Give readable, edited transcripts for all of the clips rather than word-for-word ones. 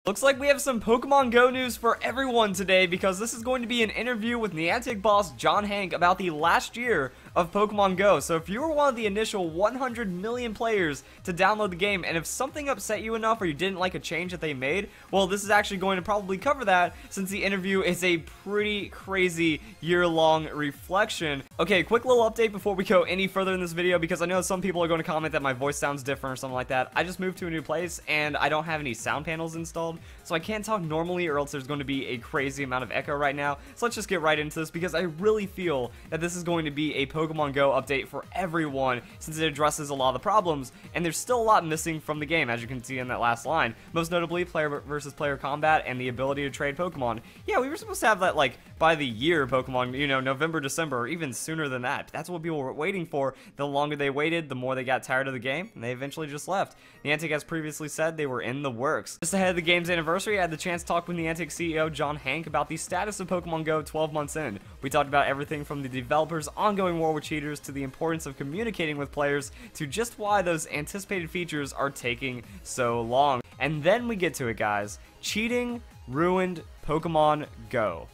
Looks like we have some Pokemon Go news for everyone today because this is going to be an interview with Niantic boss John Hank about the last year of Pokemon Go. So if you were one of the initial 100 million players to download the game, and if something upset you enough or you didn't like a change that they made, well, this is actually going to probably cover that since the interview is a pretty crazy year-long reflection. Okay, quick little update before we go any further in this video because I know some people are going to comment that my voice sounds different or something like that. I just moved to a new place and I don't have any sound panels installed, so I can't talk normally or else there's going to be a crazy amount of echo right now. So let's just get right into this because I really feel that this is going to be a Pokemon Go update for everyone since it addresses a lot of the problems, and there's still a lot missing from the game, as you can see in that last line. Most notably, player versus player combat and the ability to trade Pokemon. Yeah, we were supposed to have that like by the year Pokemon, you know, November, December, or even sooner than that. But that's what people were waiting for. The longer they waited, the more they got tired of the game, and they eventually just left. Niantic, as previously said, they were in the works. Just ahead of the game's anniversary, I had the chance to talk with Niantic CEO John Hank about the status of Pokemon Go 12 months in. We talked about everything from the developers' ongoing war with cheaters to the importance of communicating with players to just why those anticipated features are taking so long. And then we get to it, guys. Cheating ruined Pokemon Go.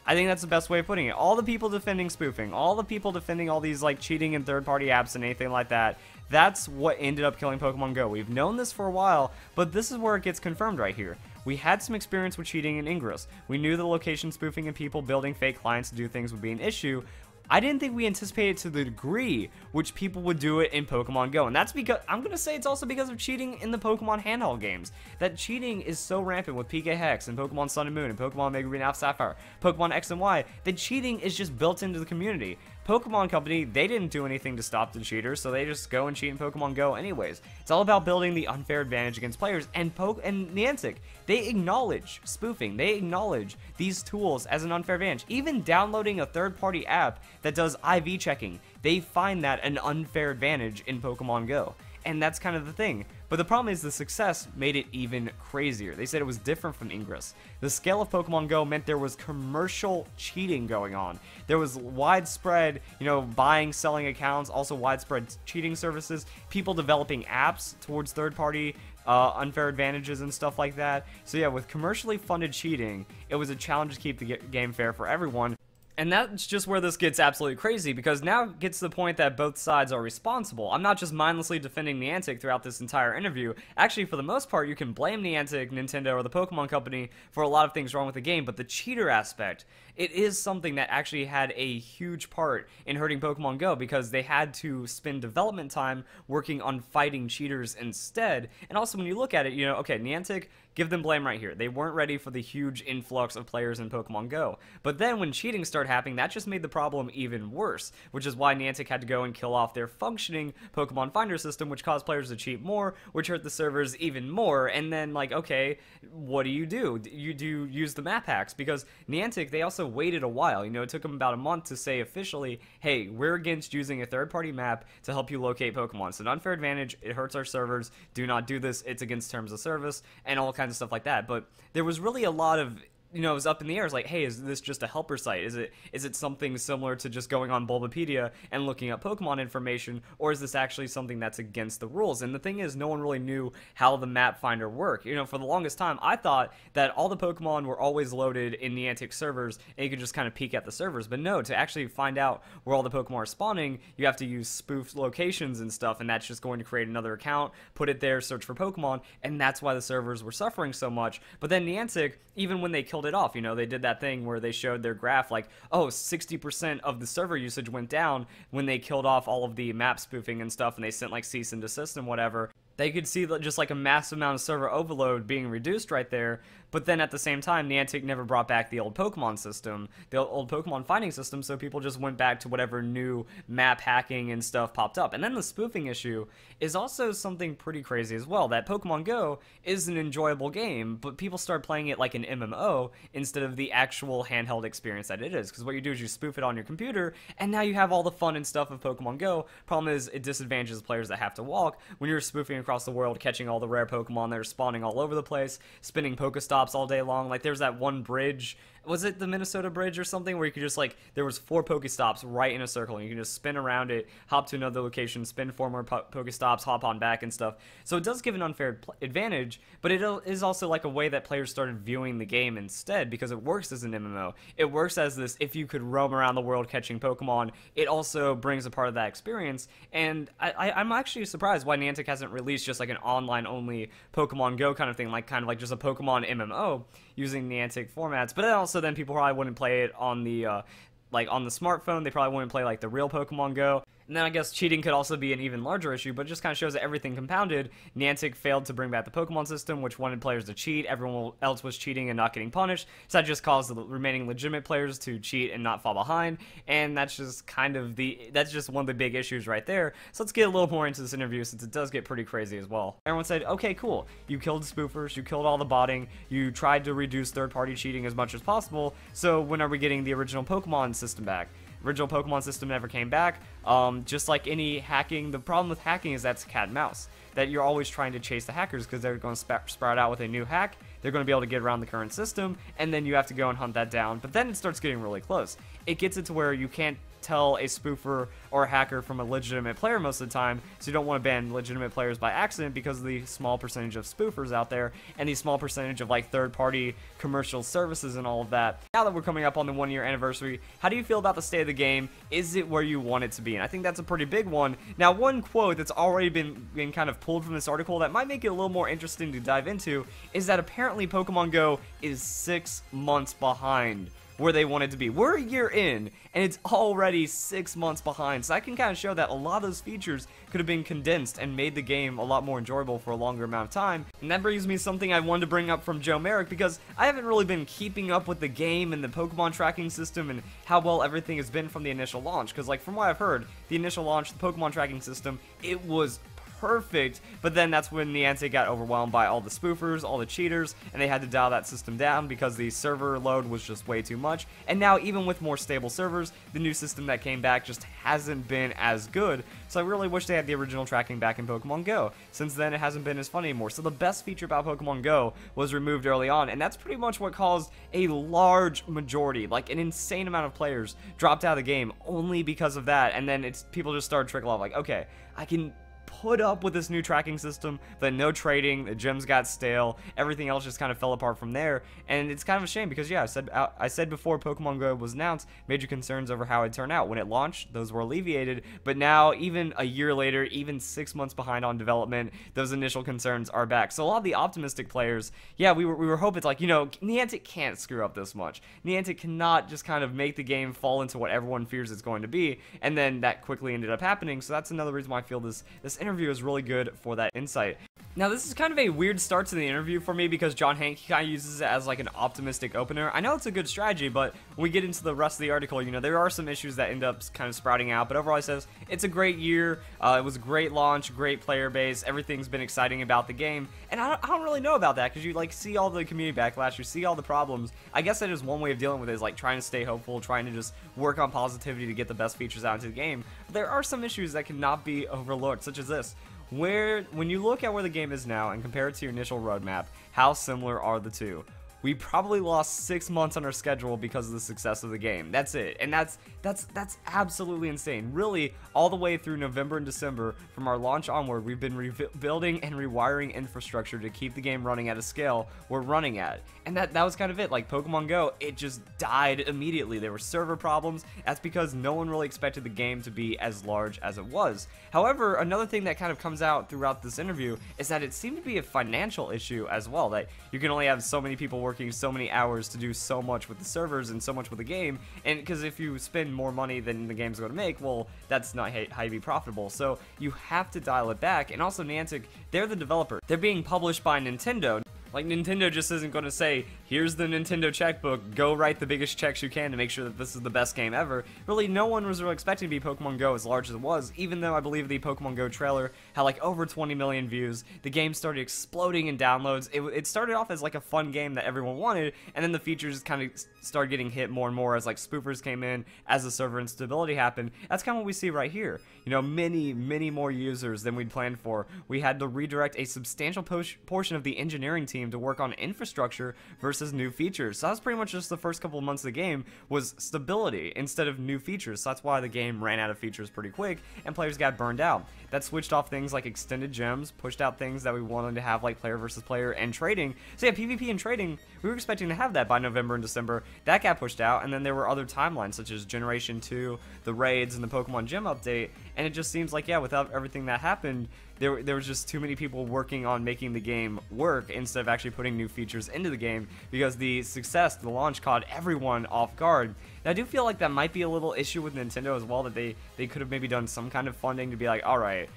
I think that's the best way of putting it. All the people defending spoofing, all the people defending all these like cheating and third-party apps and anything like that, that's what ended up killing Pokemon Go. We've known this for a while, but this is where it gets confirmed right here. We had some experience with cheating in Ingress. We knew the location spoofing and people building fake clients to do things would be an issue. I didn't think we anticipated to the degree which people would do it in Pokemon Go. And that's because, I'm going to say it's also because of cheating in the Pokemon handheld games. That cheating is so rampant with PK Hex and Pokemon Sun and Moon and Pokemon Mega Green Alpha Sapphire, Pokemon X and Y, that cheating is just built into the community. Pokemon Company, they didn't do anything to stop the cheaters, so they just go and cheat in Pokemon Go anyways. It's all about building the unfair advantage against players, and Niantic, they acknowledge spoofing, they acknowledge these tools as an unfair advantage. Even downloading a third-party app that does IV checking, they find that an unfair advantage in Pokemon Go. And that's kind of the thing. But the problem is the success made it even crazier. They said it was different from Ingress. The scale of Pokemon Go meant there was commercial cheating going on. There was widespread, you know, buying, selling accounts, also widespread cheating services, people developing apps towards third-party unfair advantages and stuff like that. So yeah, with commercially funded cheating, it was a challenge to keep the game fair for everyone. And that's just where this gets absolutely crazy, because now it gets to the point that both sides are responsible. I'm not just mindlessly defending Niantic throughout this entire interview. Actually, for the most part, you can blame Niantic, Nintendo, or the Pokemon Company for a lot of things wrong with the game, but the cheater aspect, it is something that actually had a huge part in hurting Pokemon Go, because they had to spend development time working on fighting cheaters instead. And also, when you look at it, you know, okay, Niantic, give them blame right here. They weren't ready for the huge influx of players in Pokemon Go. But then when cheating started happening, that just made the problem even worse, which is why Niantic had to go and kill off their functioning Pokemon Finder system, which caused players to cheat more, which hurt the servers even more. And then, like, okay, what do? You do use the map hacks, because Niantic, they also waited a while. You know, it took them about a month to say officially, hey, we're against using a third-party map to help you locate Pokemon. It's an unfair advantage. It hurts our servers. Do not do this. It's against terms of service and all kinds of stuff like that. But there was really a lot of, you know, it was up in the air. It's like, hey, is this just a helper site? Is it something similar to just going on Bulbapedia and looking up Pokemon information, or is this actually something that's against the rules? And the thing is, no one really knew how the map finder worked. You know, for the longest time, I thought that all the Pokemon were always loaded in Niantic servers, and you could just kind of peek at the servers. But no, to actually find out where all the Pokemon are spawning, you have to use spoofed locations and stuff, and that's just going to create another account, put it there, search for Pokemon, and that's why the servers were suffering so much. But then Niantic, even when they killed it off, you know, they did that thing where they showed their graph like, oh, 60% of the server usage went down when they killed off all of the map spoofing and stuff, and they sent like cease and desist and whatever. They could see just like a massive amount of server overload being reduced right there. But then at the same time, Niantic never brought back the old Pokemon system, the old Pokemon finding system, so people just went back to whatever new map hacking and stuff popped up. And then the spoofing issue is also something pretty crazy as well, that Pokemon Go is an enjoyable game, but people start playing it like an MMO instead of the actual handheld experience that it is. Because what you do is you spoof it on your computer, and now you have all the fun and stuff of Pokemon Go. Problem is, it disadvantages players that have to walk when you're spoofing across across the world, catching all the rare Pokemon that are spawning all over the place, spinning Pokestops all day long. Like, there's that one bridge, was it the Minnesota Bridge or something, where you could just, like, there was 4 Pokestops right in a circle, and you can just spin around it, hop to another location, spin 4 more Pokestops, hop on back and stuff. So it does give an unfair advantage, but it is also like a way that players started viewing the game instead, because it works as an MMO. It works as this, if you could roam around the world catching Pokemon, it also brings a part of that experience, and I'm actually surprised why Niantic hasn't released just like an online-only Pokemon Go kind of thing, like kind of like just a Pokemon MMO using Niantic formats. But then people probably wouldn't play it on the like on the smartphone. They probably wouldn't play like the real Pokemon Go. And then I guess cheating could also be an even larger issue, but it just kind of shows that everything compounded. Niantic failed to bring back the Pokemon system, which wanted players to cheat. Everyone else was cheating and not getting punished, so that just caused the remaining legitimate players to cheat and not fall behind. And that's just kind of that's just one of the big issues right there. So let's get a little more into this interview, since it does get pretty crazy as well. Everyone said, okay, cool, you killed spoofers, you killed all the botting, you tried to reduce third-party cheating as much as possible, so when are we getting the original Pokemon system back? Original Pokemon system never came back. Just like any hacking, the problem with hacking is that's cat and mouse. That you're always trying to chase the hackers, because they're going to sprout out with a new hack. They're going to be able to get around the current system, and then you have to go and hunt that down. But then it starts getting really close. It gets it to where you can't tell a spoofer or a hacker from a legitimate player most of the time, so you don't want to ban legitimate players by accident because of the small percentage of spoofers out there and the small percentage of like third-party commercial services and all of that. Now that we're coming up on the 1-year anniversary, how do you feel about the state of the game? Is it where you want it to be? And I think that's a pretty big one. Now, one quote that's already been kind of pulled from this article that might make it a little more interesting to dive into is that apparently Pokemon Go is 6 months behind where they want it to be. We're a year in, and it's already 6 months behind, so I can kind of show that a lot of those features could have been condensed and made the game a lot more enjoyable for a longer amount of time. And that brings me to something I wanted to bring up from Joe Merrick, because I haven't really been keeping up with the game and the Pokemon tracking system and how well everything has been from the initial launch, because like from what I've heard, the initial launch, the Pokemon tracking system, it was perfect, but then that's when Niantic got overwhelmed by all the spoofers, all the cheaters, and they had to dial that system down because the server load was just way too much. And now, even with more stable servers, the new system that came back just hasn't been as good, so I really wish they had the original tracking back in Pokemon Go. Since then, it hasn't been as fun anymore, so the best feature about Pokemon Go was removed early on, and that's pretty much what caused a large majority, like an insane amount of players, dropped out of the game only because of that. And then people just started trickle off like, okay, I can put up with this new tracking system, then no trading, the gems got stale, everything else just kind of fell apart from there. And it's kind of a shame because, yeah, I said before Pokemon Go was announced, major concerns over how it turned out. When it launched, those were alleviated, but now, even a year later, even 6 months behind on development, those initial concerns are back. So a lot of the optimistic players, yeah, we were hoping, like, you know, Niantic can't screw up this much. Niantic cannot just kind of make the game fall into what everyone fears it's going to be, and then that quickly ended up happening. So that's another reason why I feel this interview is really good for that insight. Now, this is kind of a weird start to the interview for me because John Hank kind of uses it as like an optimistic opener. I know it's a good strategy, but when we get into the rest of the article, you know, there are some issues that end up kind of sprouting out, but overall he says it's a great year, it was a great launch, great player base, everything's been exciting about the game, and I don't really know about that because you like see all the community backlash, you see all the problems. I guess that is one way of dealing with it, is like trying to stay hopeful, trying to just work on positivity to get the best features out into the game. But there are some issues that cannot be overlooked, such as this. When you look at where the game is now and compare it to your initial roadmap, how similar are the two? We probably lost 6 months on our schedule because of the success of the game. That's it. And that's absolutely insane. Really, all the way through November and December, from our launch onward, we've been rebuilding and rewiring infrastructure to keep the game running at a scale we're running at. And that was kind of it. Like Pokemon Go, it just died immediately. There were server problems. That's because no one really expected the game to be as large as it was. However, another thing that kind of comes out throughout this interview is that it seemed to be a financial issue as well. That you can only have so many people working so many hours to do so much with the servers and so much with the game, and because if you spend more money than the game's going to make, well, that's not how you be profitable. So you have to dial it back. And also Niantic, they're the developer. They're being published by Nintendo. Like, Nintendo just isn't going to say, here's the Nintendo checkbook, go write the biggest checks you can to make sure that this is the best game ever. Really, no one was really expecting to be Pokemon Go as large as it was, even though I believe the Pokemon Go trailer had like over 20 million views. The game started exploding in downloads. It started off as like a fun game that everyone wanted, and then the features kind of started getting hit more and more as like spoofers came in, as the server instability happened. That's kind of what we see right here. You know, many more users than we'd planned for. We had to redirect a substantial portion of the engineering team to work on infrastructure versus new features. So that's pretty much just the first couple of months of the game was stability instead of new features. So that's why the game ran out of features pretty quick and players got burned out. That switched off things like extended gems, pushed out things that we wanted to have like player versus player and trading. So yeah, PvP and trading, we were expecting to have that by November and December. That got pushed out, and then there were other timelines such as Generation 2, the raids, and the Pokemon Gym update. And it just seems like, yeah, without everything that happened, there was just too many people working on making the game work instead of actually putting new features into the game, because the success, the launch, caught everyone off guard. And I do feel like that might be a little issue with Nintendo as well, that they could have maybe done some kind of funding to be like, alright,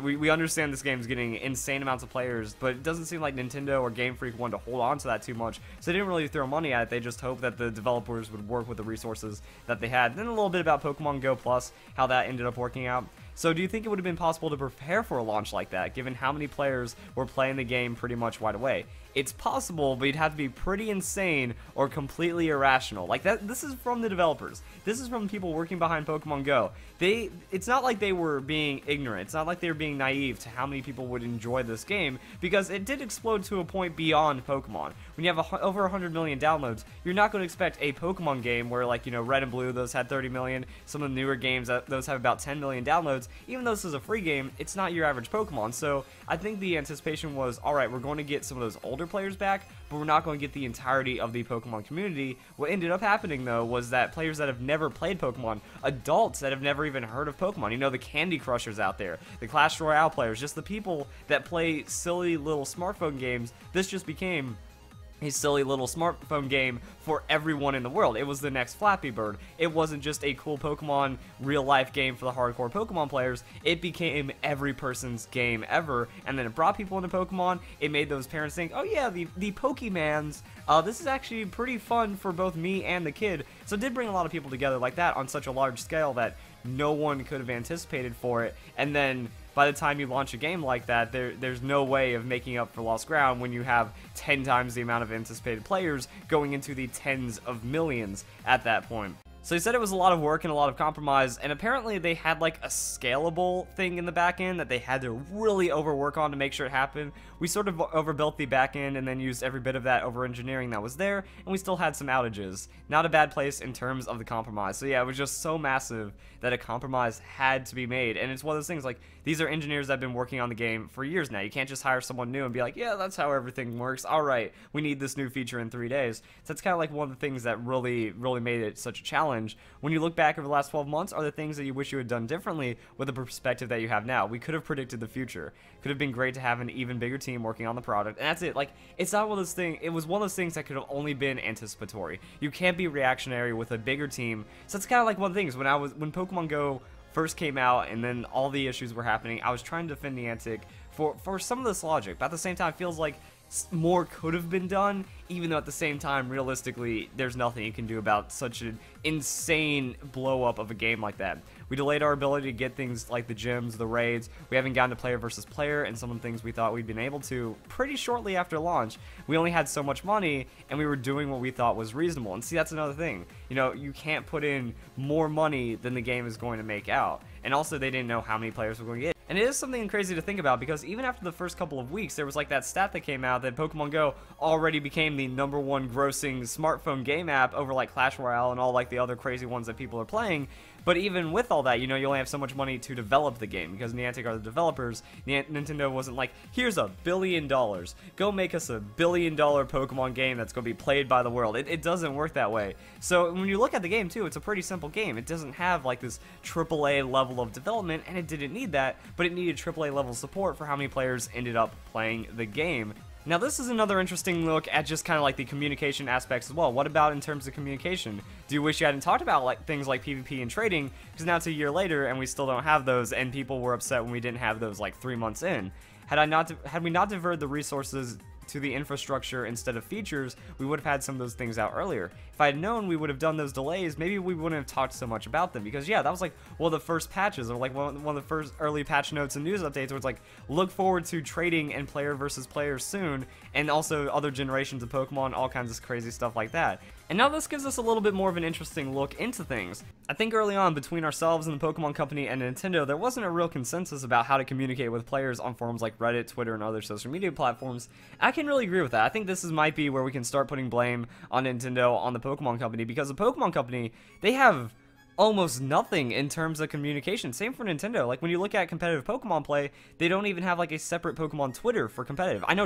we understand this game's getting insane amounts of players, but it doesn't seem like Nintendo or Game Freak wanted to hold on to that too much, so they didn't really throw money at it. They just hoped that the developers would work with the resources that they had. And then a little bit about Pokemon Go Plus, how that ended up working out. So do you think it would have been possible to prepare for a launch like that, given how many players were playing the game pretty much right away? It's possible, but you'd have to be pretty insane or completely irrational. Like that, this is from the developers. This is from people working behind Pokemon Go. It's not like they were being ignorant. It's not like they were being naive to how many people would enjoy this game, because it did explode to a point beyond Pokemon. When you have over 100 million downloads, you're not going to expect a Pokemon game where, like, you know, Red and Blue, those had 30 million. Some of the newer games, those have about 10 million downloads. Even though this is a free game, it's not your average Pokemon. So I think the anticipation was, alright, we're going to get some of those older players back, but we're not going to get the entirety of the Pokemon community. What ended up happening, though, was that players that have never played Pokemon, adults that have never even heard of Pokemon, you know, the Candy Crushers out there, the Clash Royale players, just the people that play silly little smartphone games, this just became a silly little smartphone game for everyone in the world. It was the next Flappy Bird. It wasn't just a cool Pokemon real-life game for the hardcore Pokemon players. It became every person's game ever, and then it brought people into Pokemon. It made those parents think, oh yeah, the Pokemans, this is actually pretty fun for both me and the kid. So it did bring a lot of people together like that on such a large scale that no one could have anticipated for it. And then by the time you launch a game like that, there's no way of making up for lost ground when you have 10 times the amount of anticipated players going into the tens of millions at that point. So he said it was a lot of work and a lot of compromise, and apparently they had like a scalable thing in the back end that they had to really overwork on to make sure it happened. We sort of overbuilt the back end and then used every bit of that over engineering that was there, and we still had some outages. Not a bad place in terms of the compromise. So yeah, it was just so massive that a compromise had to be made, and it's one of those things like, these are engineers that have been working on the game for years now. You can't just hire someone new and be like, yeah, that's how everything works. Alright, we need this new feature in 3 days. So that's kind of like one of the things that really made it such a challenge. When you look back over the last 12 months, are there things that you wish you had done differently with the perspective that you have now? We could have predicted the future. Could have been great to have an even bigger team working on the product, and that's it. Like, it's not one of those things, it was one of those things that could have only been anticipatory. You can't be reactionary with a bigger team. So it's kind of like one of the things, when Pokemon Go first came out and then all the issues were happening, I was trying to defend Niantic for some of this logic, but at the same time, it feels like more could have been done, even though at the same time, realistically, there's nothing you can do about such an insane blow up of a game like that. We delayed our ability to get things like the gyms, the raids. We haven't gotten to player versus player, and some of the things we thought we'd been able to pretty shortly after launch. We only had so much money, and we were doing what we thought was reasonable. And see, that's another thing. You know, you can't put in more money than the game is going to make out. And also, they didn't know how many players were going to get. And it is something crazy to think about, because even after the first couple of weeks, there was like that stat that came out that Pokemon Go already became the #1 grossing smartphone game app over like Clash Royale and all like the other crazy ones that people are playing. But even with all that, you know, you only have so much money to develop the game, because Niantic are the developers. Nintendo wasn't like, here's $1 billion, go make us $1 billion Pokemon game that's going to be played by the world. It doesn't work that way. So when you look at the game too, it's a pretty simple game. It doesn't have like this AAA level of development, and it didn't need that, but it needed AAA level support for how many players ended up playing the game. Now this is another interesting look at just kind of like the communication aspects as well. What about in terms of communication? Do you wish you hadn't talked about like things like PvP and trading? Because now it's a year later and we still don't have those, and people were upset when we didn't have those like 3 months in. Had we not diverted the resources to the infrastructure instead of features, we would have had some of those things out earlier. If I had known we would have done those delays, maybe we wouldn't have talked so much about them, because yeah, that was like one of the first patches, or like one of the first early patch notes and news updates where it's like, look forward to trading and player versus player soon, and also other generations of Pokemon, all kinds of crazy stuff like that. And now this gives us a little bit more of an interesting look into things. I think early on, between ourselves and the Pokemon Company and Nintendo, there wasn't a real consensus about how to communicate with players on forums like Reddit, Twitter, and other social media platforms. I can really agree with that. I think this might be where we can start putting blame on Nintendo, on the Pokemon Company, because the Pokemon Company, they have almost nothing in terms of communication. Same for Nintendo. Like, when you look at competitive Pokemon play, they don't even have like a separate Pokemon Twitter for competitive. I know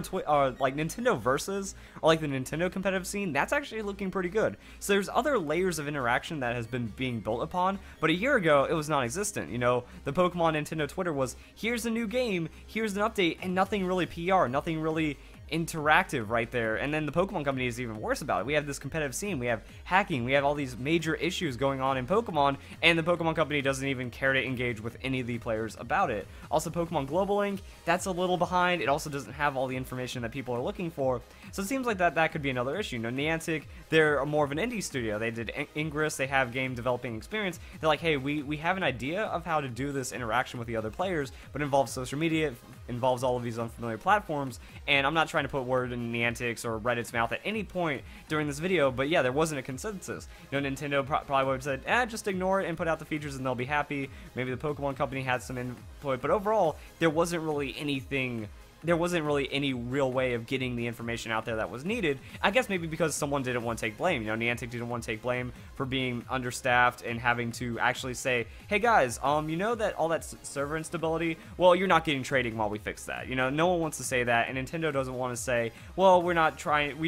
like Nintendo Versus, or like the Nintendo competitive scene, that's actually looking pretty good. So there's other layers of interaction that has been being built upon, but a year ago it was non-existent. You know, the Pokemon Nintendo Twitter was, here's a new game, here's an update, and nothing really PR, nothing really interactive right there. And then the Pokemon Company is even worse about it. We have this competitive scene, we have hacking, we have all these major issues going on in Pokemon, and the Pokemon Company doesn't even care to engage with any of the players about it. Also, Pokemon Global Link, that's a little behind. It also doesn't have all the information that people are looking for. So it seems like that could be another issue. You know, Niantic, they're more of an indie studio. They did Ingress, they have game developing experience. They're like, hey, we have an idea of how to do this interaction with the other players, but it involves social media, it involves all of these unfamiliar platforms, and I'm not trying to put word in Niantic's or Reddit's mouth at any point during this video, but yeah, there wasn't a consensus. You know, Nintendo probably would have said, just ignore it and put out the features and they'll be happy. Maybe the Pokemon Company had some input, but overall, there wasn't really any real way of getting the information out there that was needed. I guess maybe because someone didn't want to take blame. You know, Niantic didn't want to take blame for being understaffed and having to actually say, hey guys, you know that all that server instability, well, you're not getting trading while we fix that. You know, no one wants to say that, and Nintendo doesn't want to say, well, we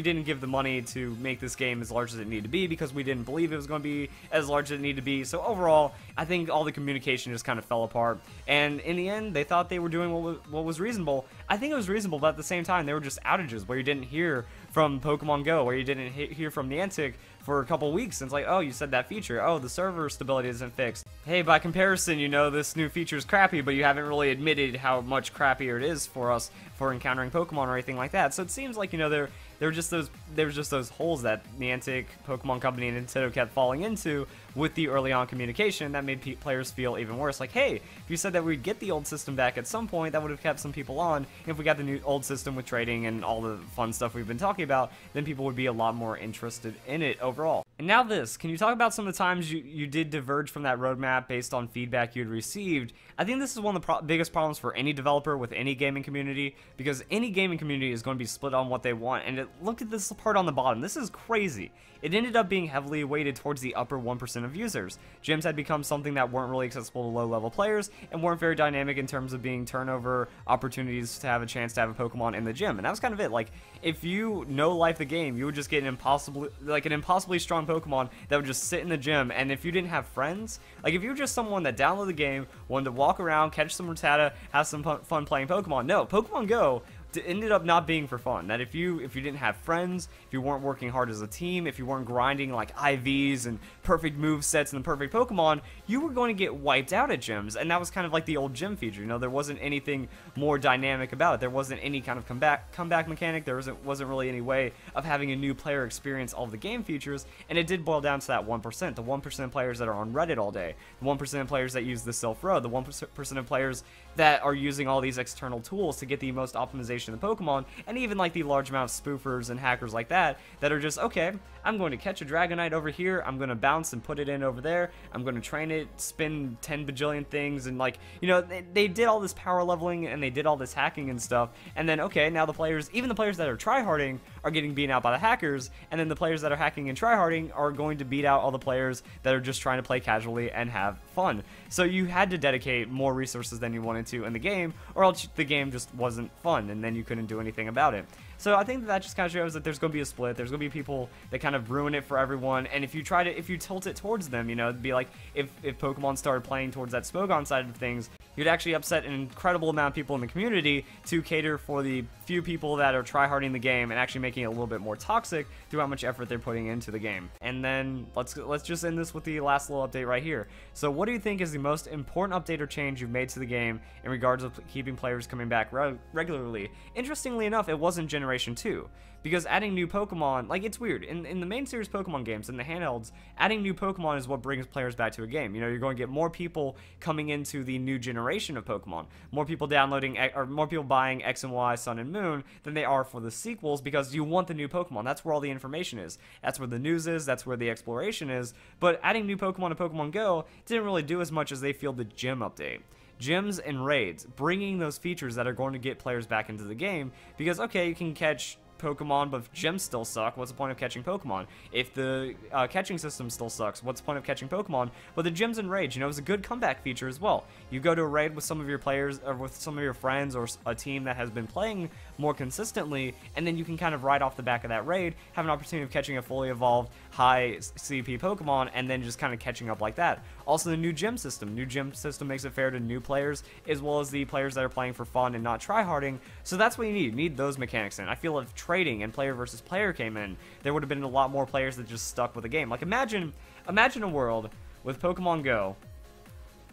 didn't give the money to make this game as large as it needed to be because we didn't believe it was going to be as large as it needed to be. So overall, I think all the communication just kind of fell apart, and in the end, they thought they were doing what was reasonable. I think it was reasonable, but at the same time, there were just outages where you didn't hear from Pokemon Go, where you didn't hear from Niantic for a couple weeks, and it's like, oh, you said that feature, oh, the server stability isn't fixed. Hey, by comparison, you know, this new feature is crappy, but you haven't really admitted how much crappier it is for us for encountering Pokemon or anything like that. So it seems like, you know, there were just those holes that Niantic, Pokemon Company, and Nintendo kept falling into with the early on communication that made players feel even worse. Like, hey, if you said that we'd get the old system back at some point, that would have kept some people on. And if we got the new old system with trading and all the fun stuff we've been talking about, then people would be a lot more interested in it overall. And now this, can you talk about some of the times you did diverge from that roadmap based on feedback you'd received? I think this is one of the biggest problems for any developer with any gaming community, because any gaming community is going to be split on what they want. And look at this part on the bottom. This is crazy. It ended up being heavily weighted towards the upper 1% of users. Gyms had become something that weren't really accessible to low-level players and weren't very dynamic in terms of being turnover opportunities to have a chance to have a Pokemon in the gym. And that was kind of it. Like, if you no-life the game, you would just get an impossibly strong Pokemon that would just sit in the gym. And if you didn't have friends, like if you were just someone that downloaded the game, wanted to walk around, catch some Rattata, have some fun playing Pokemon, no, Pokemon Go ended up not being for fun. That if you didn't have friends, if you weren't working hard as a team, if you weren't grinding like IVs and perfect move sets and the perfect Pokemon, you were going to get wiped out at gyms. And that was kind of like the old gym feature. You know, there wasn't anything more dynamic about it. There wasn't any kind of comeback mechanic. There wasn't really any way of having a new player experience all of the game features. And it did boil down to that 1%. The 1% of players that are on Reddit all day. The 1% of players that use the Silph Road. The 1% of players that are using all these external tools to get the most optimization of the Pokemon, and even like the large amount of spoofers and hackers like that are just, okay, I'm going to catch a Dragonite over here, I'm going to bounce and put it in over there, I'm going to train it, spin 10 bajillion things, and like, you know, they did all this power leveling and they did all this hacking and stuff, and then, okay, now the players, even the players that are tryharding are getting beaten out by the hackers, and then the players that are hacking and tryharding are going to beat out all the players that are just trying to play casually and have fun. So you had to dedicate more resources than you wanted to in the game, or else the game just wasn't fun, and then you couldn't do anything about it. So I think that just kind of shows that there's going to be a split. There's going to be people that kind of ruin it for everyone, and if you tilt it towards them, you know, it'd be like if Pokemon started playing towards that Smogon side of things, you'd actually upset an incredible amount of people in the community to cater for the few people that are tryharding the game and actually making it a little bit more toxic through how much effort they're putting into the game. And then let's just end this with the last little update right here. So what do you think is the most important update or change you've made to the game in regards of keeping players coming back regularly? Interestingly enough, it wasn't Generation 2. Because adding new Pokemon, like, it's weird. In the main series Pokemon games, in the handhelds, adding new Pokemon is what brings players back to a game. You know, you're going to get more people coming into the new generation of Pokemon. More people downloading, or more people buying X and Y, Sun and Moon, than they are for the sequels, because you want the new Pokemon. That's where all the information is. That's where the news is. That's where the exploration is. But adding new Pokemon to Pokemon Go didn't really do as much as they feel the gym update. Gyms and raids, bringing those features that are going to get players back into the game, because, okay, you can catch Pokemon, but if gyms still suck, what's the point of catching Pokemon? If the catching system still sucks, what's the point of catching Pokemon? But the gyms and raids, you know, is a good comeback feature as well. You go to a raid with some of your players, or with some of your friends, or a team that has been playing more consistently, and then you can kind of ride off the back of that raid, have an opportunity of catching a fully evolved, high CP Pokemon, and then just kind of catching up like that. Also, the new gym system. New gym system makes it fair to new players, as well as the players that are playing for fun and not tryharding. So that's what you need. You need those mechanics in. I feel if trading and player versus player came in, there would have been a lot more players that just stuck with the game. Like, imagine a world with Pokemon Go,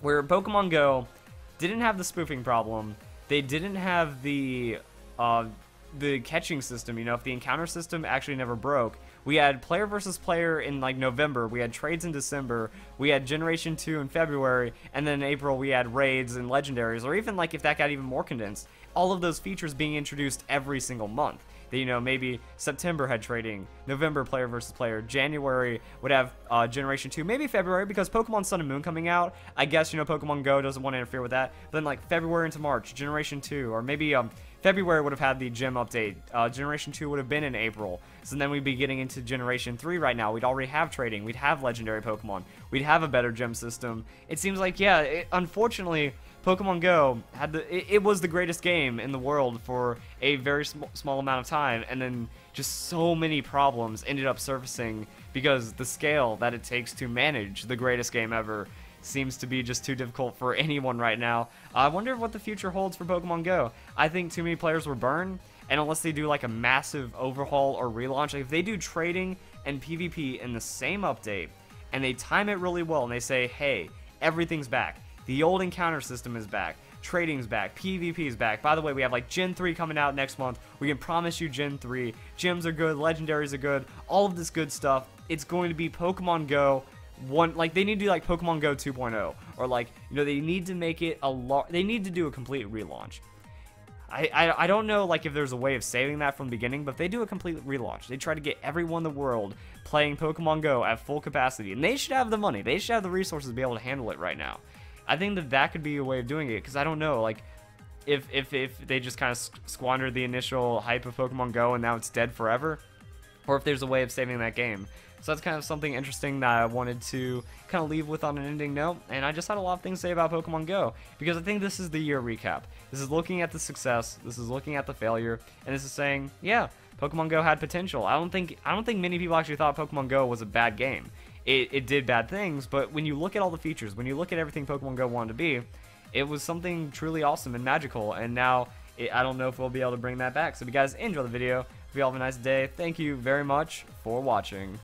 where Pokemon Go didn't have the spoofing problem. They didn't have the catching system. You know, if the encounter system actually never broke. We had player versus player in, like, November, we had trades in December, we had Generation 2 in February, and then in April we had raids and legendaries, or even, like, if that got even more condensed, all of those features being introduced every single month. That, you know, maybe September had trading, November player versus player, January would have Generation 2, maybe February, because Pokemon Sun and Moon coming out, I guess, you know, Pokemon Go doesn't want to interfere with that. But then, like, February into March, Generation 2, or maybe February would have had the gym update, Generation 2 would have been in April, so then we'd be getting into Generation 3 right now. We'd already have trading, we'd have legendary Pokemon, we'd have a better gym system. It seems like, yeah, unfortunately, Pokemon Go had it was the greatest game in the world for a very small amount of time, and then just so many problems ended up surfacing because the scale that it takes to manage the greatest game ever seems to be just too difficult for anyone right now. I wonder what the future holds for Pokemon Go. I think too many players were burned, and unless they do like a massive overhaul or relaunch, like if they do trading and PvP in the same update, and they time it really well, and they say, hey, everything's back. The old encounter system is back. Trading's back. PvP is back. By the way, we have like Gen 3 coming out next month. We can promise you Gen 3. Gyms are good. Legendaries are good. All of this good stuff. It's going to be Pokemon Go. Like, they need to do like Pokemon Go 2.0, or like, you know, they need to make it they need to do a complete relaunch. I don't know, like, if there's a way of saving that from the beginning, but if they do a complete relaunch, they try to get everyone in the world playing Pokemon Go at full capacity, and they should have the money, they should have the resources to be able to handle it right now. I think that could be a way of doing it, because I don't know, like, if they just kind of squandered the initial hype of Pokemon Go and now it's dead forever, or if there's a way of saving that game. So that's kind of something interesting that I wanted to kind of leave with on an ending note, and I just had a lot of things to say about Pokemon Go, because I think this is the year recap. This is looking at the success, this is looking at the failure, and this is saying, yeah, Pokemon Go had potential. I don't think many people actually thought Pokemon Go was a bad game. It did bad things, but when you look at all the features, when you look at everything Pokemon Go wanted to be, it was something truly awesome and magical, and now I don't know if we'll be able to bring that back. So if you guys enjoy the video, hope you all have a nice day. Thank you very much for watching.